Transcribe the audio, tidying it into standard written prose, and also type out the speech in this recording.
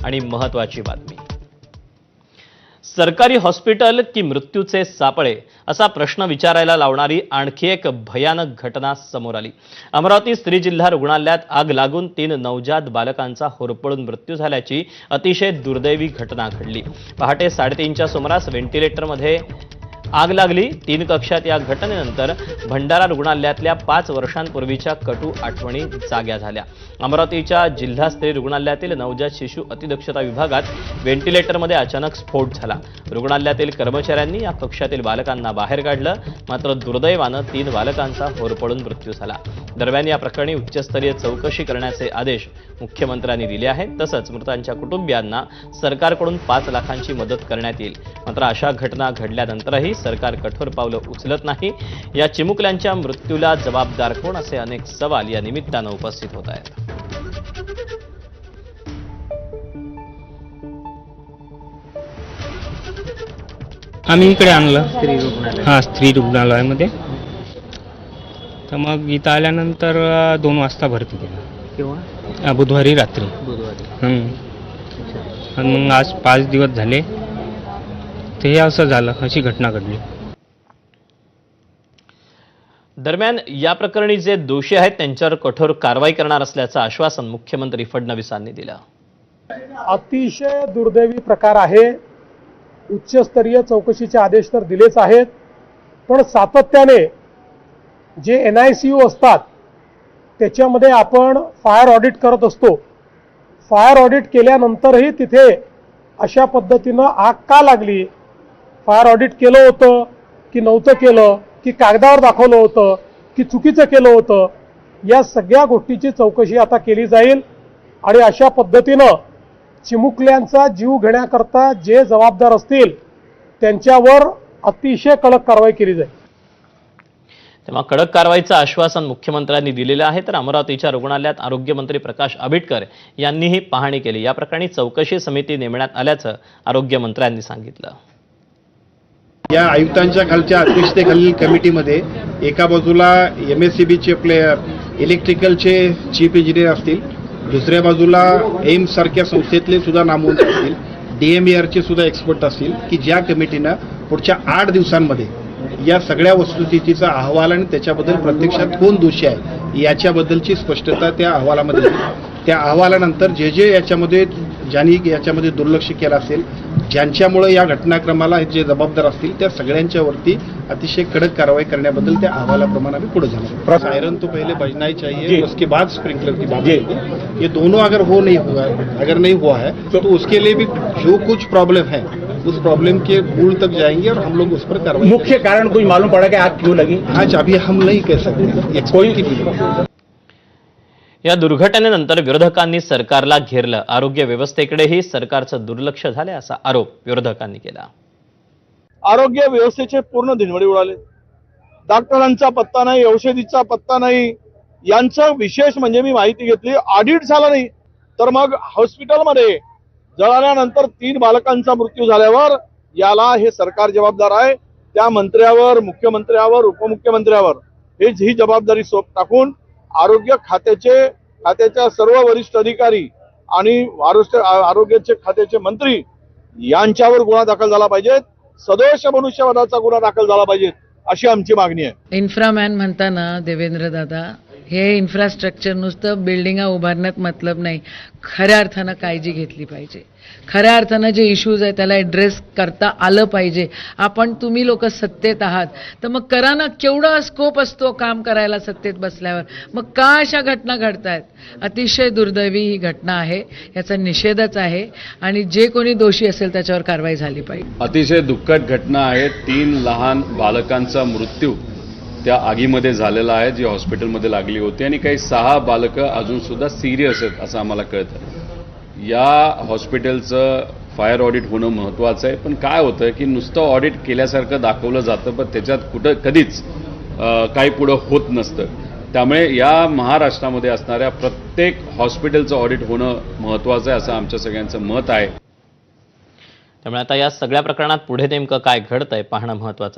आणि महत्त्वाची बातमी. सरकारी हॉस्पिटल की मृत्यूचे सापळे असा प्रश्न विचारायला लावणारी आणखी एक भयानक घटना समोर आली. अमरावती स्त्री जिल्हा रुग्णालयात आग लागून 3 नवजात बालकांचा होरपळून मृत्यू झाल्याची अतिशय दुर्दैवी घटना घडली. पहाटे 3:30च्या सुमारास व्हेंटिलेटरमध्ये आग लागली. 3 कक्षात या घटनेनंतर भंडारा रुग्णालयातल्या 5 वर्षांपूर्वीच्या कटू आठवणी जाग्या झाल्या. अमरावतीच्या जिल्हा स्त्री रुग्णालयातील नवजात शिशु अतिदक्षता विभागात व्हेंटिलेटरमध्ये अचानक स्फोट झाला. रुग्णालयातील कर्मचाऱ्यांनी या कक्षातील बालकांना बाहेर काढलं, मात्र दुर्दैवानं 3 बालकांचा होरपळून मृत्यू झाला. दरम्यान या प्रकरणी उच्चस्तरीय चौकशी करण्याचे आदेश मुख्यमंत्र्यांनी दिले आहेत. तसंच मृतांच्या कुटुंबियांना सरकारकडून 5 लाखांची मदत करण्यात येईल. मात्र अशा घटना घडल्यानंतरही सरकार कठोर पावलं उचलत नाही. या चिमुकल्यांच्या मृत्यूला जबाबदार कोण, असे अनेक सवाल या निमित्तानं उपस्थित होत आहेत. आम्ही इकडे आणलं स्त्री रुग्णालयामध्ये. तर मग इथं आल्यानंतर 2 वाजता भरती केलं. केव्हा? बुधवारी रात्री. आणि मग आज 5 दिवस झाले ते हे असं झालं, अशी घटना घडली. दरम्यान या प्रकरणी जे दोषी आहेत त्यांच्यावर कठोर कारवाई करणार असल्याचं आश्वासन मुख्यमंत्री फडणवीसांनी दिलं. अतिशय दुर्दैवी प्रकार आहे. उच्चस्तरीय चौकशीचे आदेश तर दिलेच आहेत, पण सातत्याने जे NICU असतात त्याच्यामध्ये आपण फायर ऑडिट करत असतो. फायर ऑडिट केल्यानंतरही तिथे अशा पद्धतीनं आग का लागली, फायर ऑडिट केलं होतं की नव्हतं केलं, की कागदावर दाखवलं होतं की चुकीचं केलं होतं, या सगळ्या गोष्टीची चौकशी आता केली जाईल. आणि अशा पद्धतीनं चिमुकल्यांचा जीव घेण्याकरता जे जबाबदार असतील त्यांच्यावर अतिशय कडक कारवाई केली जाईल. तेव्हा कडक कारवाईचं आश्वासन मुख्यमंत्र्यांनी दिलेलं आहे. तर अमरावतीच्या रुग्णालयात आरोग्यमंत्री प्रकाश आंबेडकर यांनीही पाहणी केली. या प्रकरणी चौकशी समिती नेमण्यात आल्याचं आरोग्यमंत्र्यांनी सांगितलं. या आयुक्तांच्या खालच्या अध्यक्षतेखालील कमिटीमध्ये एका बाजूला MSCBचे आपले इलेक्ट्रिकलचे चीफ इंजिनियर असतील, दुसऱ्या बाजूला एम्स सारख्या संस्थेतले सुद्धा नामवंत असतील, DMERचे सुद्धा एक्सपर्ट असतील, की ज्या कमिटीनं पुढच्या 8 दिवसांमध्ये या सगळ्या वस्तुस्थितीचा अहवाल आणि त्याच्याबद्दल प्रत्यक्षात कोण दोषी आहे याच्याबद्दलची स्पष्टता त्या अहवालामध्ये येईल. त्या अहवालानंतर जे ज्यांनी याच्यामध्ये दुर्लक्ष केलं असेल, ज्यांच्यामुळे या घटनाक्रमाला जे जबाबदार असतील त्या सगळ्यांच्यावरती अतिशय कडक कारवाई करण्याबद्दल त्या अहवालाप्रमाणे आम्ही पुढे झालो. सायरन तो पहले बजना ही चाहिए, उसके बाद स्प्रिंकलर की बात होगी. ये दोनों अगर नहीं हुआ है तो उसके लिए भी जो कुछ प्रॉब्लम है उस प्रॉब्लम के मूल तक जाएंगे और हम लोग उस पर कार्रवाई. मुख्य कारण कुछ मालूम पड़ा कि आग क्यों लगी? आज अभी हम नहीं कह सकते. कोई की या दुर्घटनेनंतर विरोधकांनी सरकारला घेरलं. आरोग्य व्यवस्थेकडेही सरकारचं दुर्लक्ष झाले असा आरोप विरोधकांनी केला. आरोग्य व्यवस्थेचे पूर्ण दिनवडे उडाले. डॉक्टरांचा पत्ता नाही, औषधीचा पत्ता नाही. यांचं विशेष म्हणजे मी माहिती घेतली, ऑडिट झालं नाही. तर मग हॉस्पिटलमध्ये जळाल्यानंतर 3 बालकांचा मृत्यू झाल्यावर याला हे सरकार जबाबदार आहे. त्या मंत्र्यावर, मुख्यमंत्र्यावर, उपमुख्यमंत्र्यावर ही जबाबदारी टाकून आरोग्य खात्याच्या सर्व वरिष्ठ अधिकारी आणि आरोग्याचे खात्याचे मंत्री यांच्यावर गुन्हा दाखल झाला पाहिजे. सदोष मनुष्यवधाचा गुन्हा दाखल झाला पाहिजे अशी आमची मागणी आहे. इन्फ्रामॅन म्हणताना देवेंद्र दादा, हे इन्फ्रास्ट्रक्चर नुसतं बिल्डिंगा उभारण्यात मतलब नाही, खऱ्या अर्थानं काळजी घेतली पाहिजे. खऱ्या अर्थानं जे इश्यूज आहेत त्याला ॲड्रेस करता आलं पाहिजे. तुम्ही लोक सत्तेत आहात तर मग करा ना. केवढा स्कोप असतो काम करायला सत्तेत बसल्यावर. मग का अशा घटना घडतायत? अतिशय दुर्दैवी ही घटना आहे, याचा निषेधच आहे आणि जे कोणी दोषी असेल त्याच्यावर कारवाई झाली पाहिजे. अतिशय दुःखद घटना आहे. 3 लहान बालकांचा मृत्यू त्या आगीमध्ये झालेला आहे, जी हॉस्पिटलमध्ये लागली होती आणि काही 6 बालकं अजून सुद्धा सिरियस आहेत असं आम्हाला कळतं. या हॉस्पिटलचं फायर ऑडिट होणं महत्त्वाचं आहे. पण काय होतं की नुसतं ऑडिट केल्यासारखं दाखवलं जातं, पण त्याच्यात कधीच काही पुढं होत नसतं. त्यामुळे या महाराष्ट्रामध्ये असणाऱ्या प्रत्येक हॉस्पिटलचं ऑडिट होणं महत्त्वाचं आहे असं आमच्या सगळ्यांचं मत आहे. त्यामुळे आता या सगळ्या प्रकरणात पुढे नेमकं काय घडतंय पाहणं महत्त्वाचं.